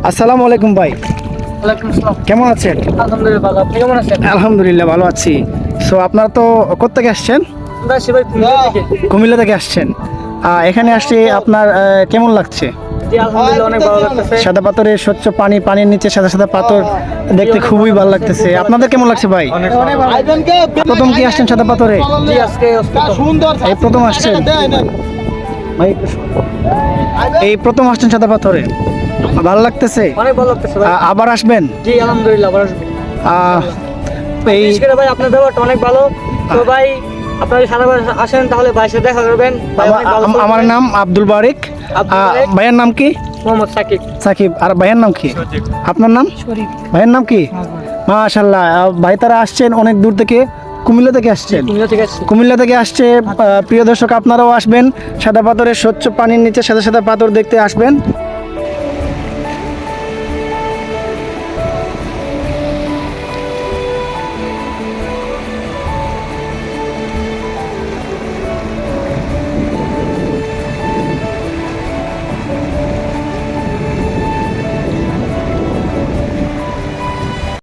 আসসালামু আলাইকুম ভাই, ওয়ালাইকুম আসসালাম। কেমন আছেন? আলহামদুলিল্লাহ ভালো, আপনি কেমন আছেন? আলহামদুলিল্লাহ ভালো আছি। সো আপনারা তো কোত্থেকে আসছেন? আমরা সেবার থেকে। কুমিল্লা থেকে আসছেন। এখানে আসলে আপনার কেমন লাগছে? জি আলহামদুলিল্লাহ অনেক ভালো লাগতেছে। সাদা পাথরের স্বচ্ছ পানি, পানির নিচে সাদা সাদা পাথর দেখতে খুবই ভালো লাগতেছে। আপনাদের কেমন লাগছে ভাই? অনেক ভালো। প্রথম কি আসছেন সাদা পাথরে? জি আজকে এই প্রথম আসছেন? ভাই, এই প্রথম আসছেন সাদা পাথরে, ভালো লাগতেছে? অনেক ভালো লাগতেছে ভাই। আবার আসবেন? জি আলহামদুলিল্লাহ আবার আসবো। এই বিশেষ করে ভাই আপনার ব্যবহারটা অনেক ভালো। তো ভাই আপনারা যদি সারাবার আসেন তাহলে ভাইয়ের সাথে দেখা করবেন। ভাই অনেক ভালো। আমার নাম আব্দুল বারিক। আব্দুল বারিক। ভাইয়ের নাম কি? মোহাম্মদ সাকিব। সাকিব। আর ভাইয়ের নাম কি? আপনার নাম? শরীফ। ভাইয়ের নাম কি? মাশাআল্লাহ। ভাই তারা আসছেন অনেক দূর থেকে, কুমিল্লা থেকে আসছেন। কুমিল্লা থেকে আসছি। কুমিল্লা থেকে আসছে। প্রিয় দর্শক, আপনারাও আসবেন, সাদা পাথরের স্বচ্ছ পানির নিচে সাদা সাদা পাথর দেখতে আসবেন।